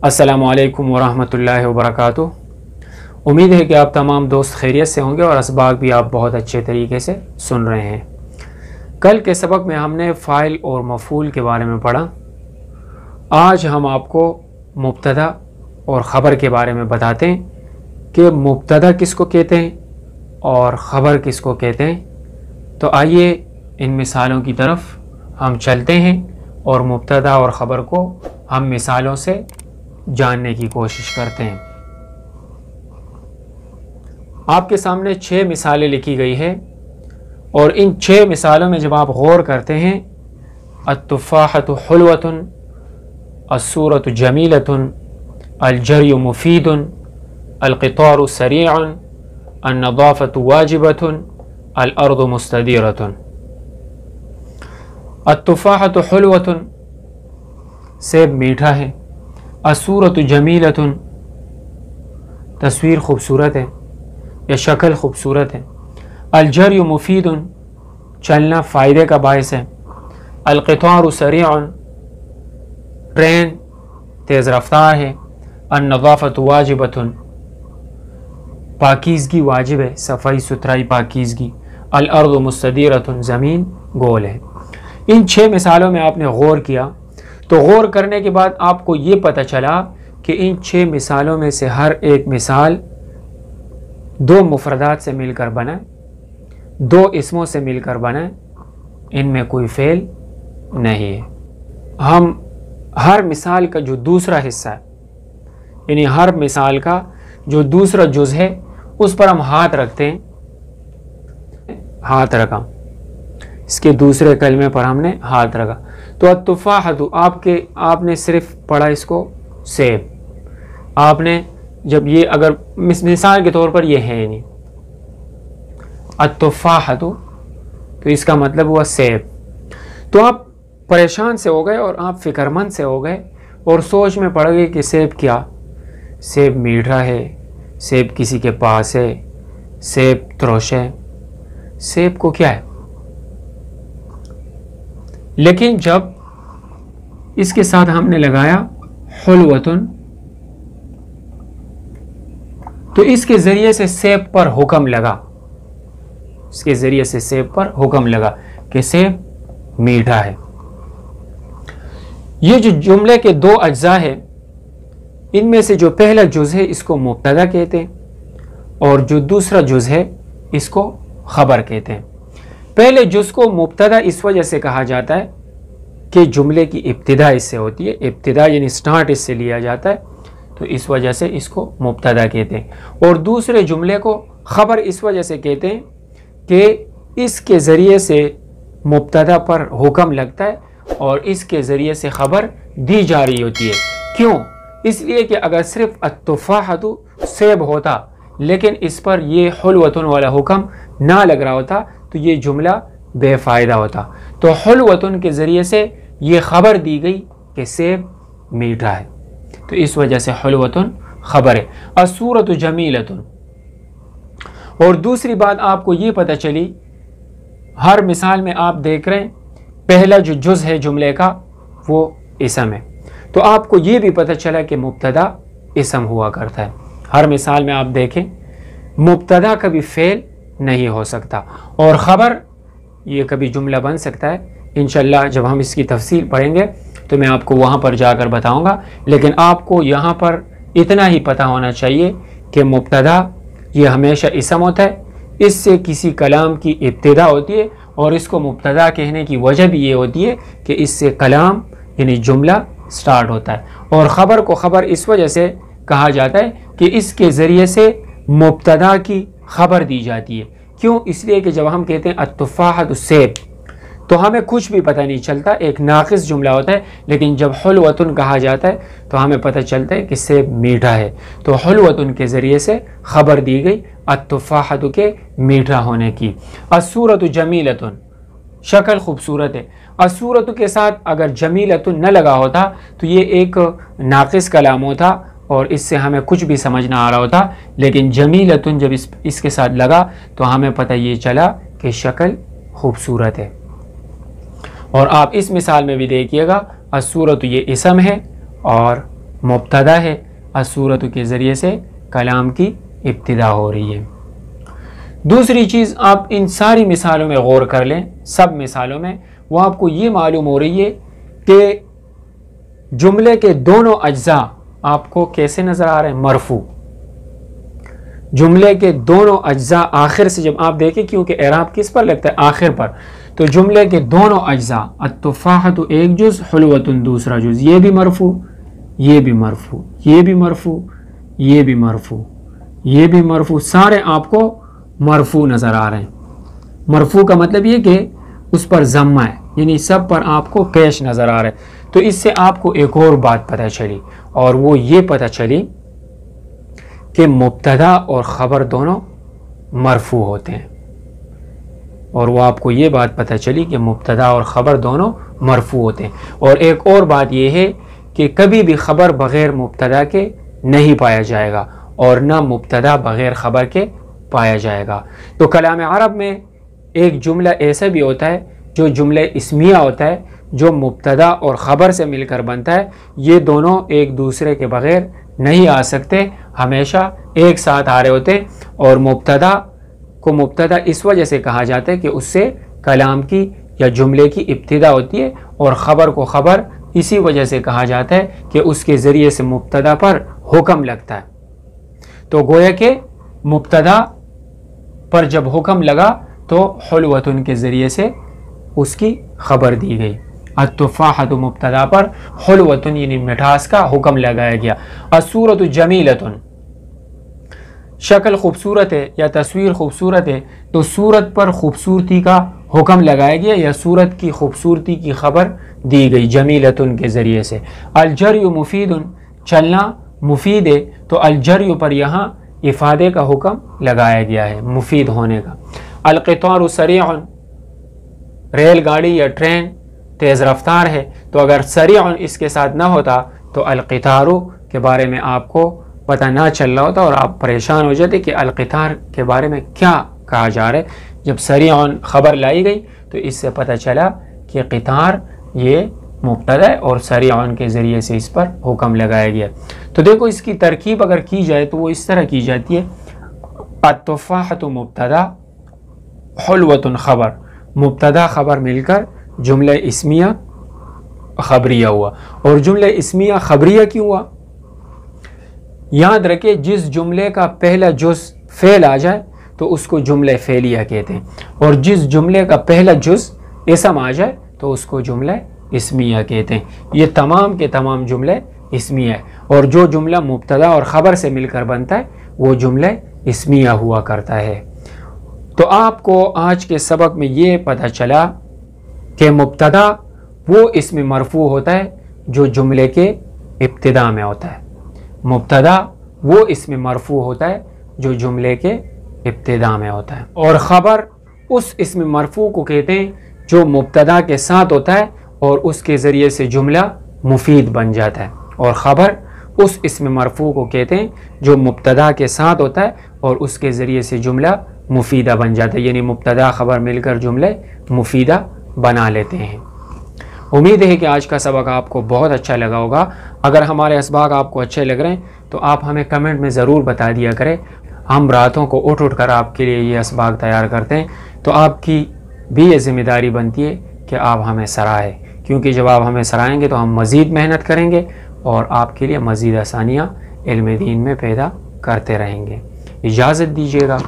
السلام علیکم ورحمۃ اللہ وبرکاتہ۔ امید ہے کہ آپ تمام دوست خیریت سے ہوں گے اور اسباق بھی آپ بہت اچھے طریقے سے سن رہے ہیں۔ کل کے سبق میں ہم نے فاعل اور مفعول کے بارے میں پڑھا۔ آج ہم آپ کو مبتدا اور خبر کے بارے میں بتاتے ہیں کہ مبتدا کس کو کہتے ہیں اور خبر کس کو کہتے ہیں۔ تو آئیے ان مثالوں کی طرف ہم چلتے ہیں اور مبتدا اور خبر کو ہم مثالوں سے جاننے کی کوشش کرتے ہیں۔ آپ کے سامنے 6 مثالیں لکھی گئی ہے اور ان 6 مثالوں میں جب آپ غور کرتے ہیں، التفاحۃ حلوۃ، الصورۃ جمیلۃ، الجری مفید، القطار سریع، النظافۃ واجبۃ، الارض مستدیرۃ۔ التفاحۃ حلوۃ، سیب میٹھا ہے۔ الصورۃ جمیلۃ، تصویر خوبصورت ہے یا شکل خوبصورت ہے۔ الجری مفید، چلنا فائدے کا باعث ہے۔ القطار سریع، ٹرین تیز رفتار ہے۔ النظافۃ واجبۃ، پاکیزگی واجب ہے، صفائی ستھرائی پاکیزگی۔ الارض مستدیرۃ، زمین گول ہے۔ ان 6 مثالوں میں آپ نے غور کیا تو غور کرنے کے بعد آپ کو یہ پتہ چلا کہ ان 6 مثالوں میں سے ہر ایک مثال 2 مفردات سے مل کر بنا، 2 اسموں سے مل کر بنا، ان میں کوئی فعل نہیں ہے۔ ہم ہر مثال کا جو دوسرا حصہ ہے، یعنی ہر مثال کا جو دوسرا جز ہے، اس پر ہم ہاتھ رکھتے ہیں، ہاتھ رکھا، اس کے دوسرے کلمے پر ہم نے ہاتھ رکھا۔ تو التفاحۃ، آپ نے صرف پڑھا اس کو سیب، آپ نے جب یہ اگر مثال کے طور پر یہ ہے نہیں التفاحۃ، تو اس کا مطلب ہوا سیب۔ تو آپ پریشان سے ہو گئے اور آپ فکر مند سے ہو گئے اور سوچ میں پڑ گئے کہ سیب کیا؟ سیب میٹھا ہے، سیب کسی کے پاس ہے، سیب ترش ہے، سیب کو کیا ہے؟ لیکن جب اس کے ساتھ ہم نے لگایا حلوۃن، تو اس کے ذریعے سے سیب پر حکم لگا، اس کے ذریعے سے سیب پر حکم لگا کہ سیب میٹھا ہے۔ یہ جو جملے کے 2 اجزاء ہیں، ان میں سے جو پہلا جز ہے اس کو مبتدا کہتے ہیں اور جو دوسرا جز ہے اس کو خبر کہتے ہیں۔ پہلے جز کو مبتدا اس وجہ سے کہا جاتا ہے کہ جملے کی ابتدا اس سے ہوتی ہے، ابتدا یعنی سٹارٹ اس سے لیا جاتا ہے، تو اس وجہ سے اس کو مبتدا کہتے ہیں۔ اور دوسرے جملے کو خبر اس وجہ سے کہتے ہیں کہ اس کے ذریعے سے مبتدا پر حکم لگتا ہے اور اس کے ذریعے سے خبر دی جا رہی ہوتی ہے۔ کیوں؟ اس لیے کہ اگر صرف التفاحۃ سیب ہوتا لیکن اس پر یہ حلوۃن والا حکم نہ لگ رہا ہوتا تو یہ جملہ بے فائدہ ہوتا۔ تو حلوۃن کے ذریعے سے یہ خبر دی گئی کہ سیب میٹھا ہے، تو اس وجہ سے حلوۃن خبر ہے۔ الصورۃ جمیلۃ، اور دوسری بات آپ کو یہ پتہ چلی، ہر مثال میں آپ دیکھ رہے ہیں پہلا جو جز ہے جملے کا وہ اسم ہے، تو آپ کو یہ بھی پتہ چلا کہ مبتدا اسم ہوا کرتا ہے۔ ہر مثال میں آپ دیکھیں مبتدا کبھی فعل نہیں ہو سکتا اور خبر یہ کبھی جملہ بن سکتا ہے۔ انشاءاللہ جب ہم اس کی تفصیل پڑھیں گے تو میں آپ کو وہاں پر جا کر بتاؤں گا، لیکن آپ کو یہاں پر اتنا ہی پتہ ہونا چاہیے کہ مبتدا یہ ہمیشہ اسم ہوتا ہے، اس سے کسی کلام کی ابتدا ہوتی ہے اور اس کو مبتدا کہنے کی وجہ بھی یہ ہوتی ہے کہ اس سے کلام یعنی جملہ سٹارٹ ہوتا ہے۔ اور خبر کو خبر اس وجہ سے کہا جاتا ہے کہ اس کے ذریعے سے مبتدا کی خبر دی جاتی ہے۔ کیوں؟ اس لیے کہ جب ہم کہتے ہیں التفاحۃ سیب تو ہمیں کچھ بھی پتہ نہیں چلتا، ایک ناقص جملہ ہوتا ہے، لیکن جب حلوۃن کہا جاتا ہے تو ہمیں پتہ چلتا ہے کہ سیب میٹھا ہے، تو حلوۃن کے ذریعے سے خبر دی گئی التفاحۃ کے میٹھا ہونے کی۔ الصورۃ جمیلۃ، شکل خوبصورت ہے۔ الصورۃ کے ساتھ اگر جمیلۃ نہ لگا ہوتا تو یہ ایک ناقص کلام ہوتا اور اس سے ہمیں کچھ بھی سمجھ نہ آ رہا ہوتا، لیکن جمیلۃ جب اس کے ساتھ لگا تو ہمیں پتہ یہ چلا کہ شکل خوبصورت ہے۔ اور آپ اس مثال میں بھی دیکھیے گا الصورۃ یہ اسم ہے اور مبتدا ہے، الصورت کے ذریعے سے کلام کی ابتدا ہو رہی ہے۔ دوسری چیز آپ ان ساری مثالوں میں غور کر لیں، سب مثالوں میں وہ آپ کو یہ معلوم ہو رہی ہے کہ جملے کے دونوں اجزاء آپ کو کیسے نظر آ رہے ہیں؟ مرفوع۔ جملے کے دونوں اجزاء آخر سے جب آپ دیکھیں، کیونکہ اعراب کس پر لگتا ہے؟ آخر پر، تو جملے کے دونوں اجزاء، التفاحۃ ایک جز، حلوۃ دوسرا جز، یہ بھی مرفوع، یہ بھی مرفوع، یہ بھی مرفوع، یہ بھی مرفوع، یہ بھی مرفوع، سارے آپ کو مرفوع نظر آ رہے ہیں۔ مرفوع کا مطلب یہ کہ اس پر ضمہ ہے، یعنی سب پر آپ کو پیش نظر آ رہے ہیں۔ تو اس سے آپ کو ایک اور بات پتہ چلی، اور وہ یہ پتہ چلی کہ مبتدا اور خبر دونوں مرفوع ہوتے ہیں، اور وہ آپ کو یہ بات پتہ چلی کہ مبتدا اور خبر دونوں مرفوع ہوتے ہیں۔ اور ایک اور بات یہ ہے کہ کبھی بھی خبر بغیر مبتدا کے نہیں پایا جائے گا، اور نہ مبتدا بغیر خبر کے پایا جائے گا۔ تو کلام عرب میں ایک جملہ ایسا بھی ہوتا ہے جو جملہ اسمیہ ہوتا ہے، جو مبتدا اور خبر سے مل کر بنتا ہے۔ یہ دونوں ایک دوسرے کے بغیر نہیں آ سکتے، ہمیشہ ایک ساتھ آ رہے ہوتے ہیں، اور مبتدا کو مبتدا اس وجہ سے کہا جاتا ہے کہ اس سے کلام کی یا جملے کی ابتدا ہوتی ہے، اور خبر کو خبر اسی وجہ سے کہا جاتا ہے کہ اس کے ذریعے سے مبتدا پر حکم لگتا ہے۔ تو گویا کہ مبتدا پر جب حکم لگا تو حلوۃن کے ذریعے سے اس کی خبر دی گئی۔ التفاحۃ مبتدا پر حلوۃن یعنی مٹھاس کا حکم لگایا گیا۔ الصورۃ جمیلۃ، شکل خوبصورت ہے یا تصویر خوبصورت ہے، تو صورت پر خوبصورتی کا حکم لگایا گیا یا صورت کی خوبصورتی کی خبر دی گئی جمیلۃن کے ذریعے سے۔ الجری مفید، چلنا مفید ہے، تو الجری پر یہاں افادے کا حکم لگایا گیا ہے، مفید ہونے کا۔ القطار سریع، ریل گاڑی یا ٹرین تیز رفتار ہے، تو اگر سریع اس کے ساتھ نہ ہوتا تو القطار کے بارے میں آپ کو پتہ نہ چل رہا ہوتا، اور آپ پریشان ہو جاتے کہ القطار کے بارے میں کیا کہا جا رہا ہے۔ جب سریع خبر لائی گئی تو اس سے پتہ چلا کہ قطار یہ مبتدا ہے، اور سریع کے ذریعے سے اس پر حکم لگایا گیا۔ تو دیکھو اس کی ترکیب اگر کی جائے تو وہ اس طرح کی جاتی ہے، التفاحۃ مبتدا، حلوۃ خبر، مبتدا خبر مل کر جملہ اسمیہ خبریہ ہوا۔ اور جملہ اسمیہ خبریہ کیوں ہوا؟ یاد رکھے جس جملے کا پہلا جز فعل آ جائے تو اس کو جملہ فعلیہ کہتے ہیں، اور جس جملے کا پہلا جز اسم آ جائے تو اس کو جملہ اسمیہ کہتے ہیں۔ یہ تمام کے تمام جملے اسمیہ ہے، اور جو جملہ مبتدا اور خبر سے مل کر بنتا ہے وہ جملہ اسمیہ ہوا کرتا ہے۔ تو آپ کو آج کے سبق میں یہ پتہ چلا کہ مبتدا وہ اسم مرفوع ہوتا ہے جو جملے کے ابتدا میں ہوتا ہے، مبتدا وہ اسم مرفوع ہوتا ہے جو جملے کے ابتدا میں ہوتا ہے، اور خبر اس اسم مرفوع کو کہتے ہیں جو مبتدا کے ساتھ ہوتا ہے اور اس کے ذریعے سے جملہ مفید بن جاتا ہے، اور خبر اس اسم مرفوع کو کہتے ہیں جو مبتدا کے ساتھ ہوتا ہے اور اس کے ذریعے سے جملہ مفیدہ بن جاتا ہے، یعنی مبتدا خبر مل کر جملے مفیدہ بنا لیتے ہیں۔ امید ہے کہ آج کا سبق آپ کو بہت اچھا لگا ہوگا۔ اگر ہمارے اسباق آپ کو اچھے لگ رہے ہیں تو آپ ہمیں کمنٹ میں ضرور بتا دیا کریں، ہم راتوں کو اٹھ کر آپ کے لیے یہ اسباق تیار کرتے ہیں، تو آپ کی بھی یہ ذمہ داری بنتی ہے کہ آپ ہمیں سرائیں، کیونکہ جب آپ ہمیں سرائیں گے تو ہم مزید محنت کریں گے اور آپ کے لیے مزید آسانیاں علم دین میں پیدا کرتے رہیں گے۔ اجازت دیجیے گا۔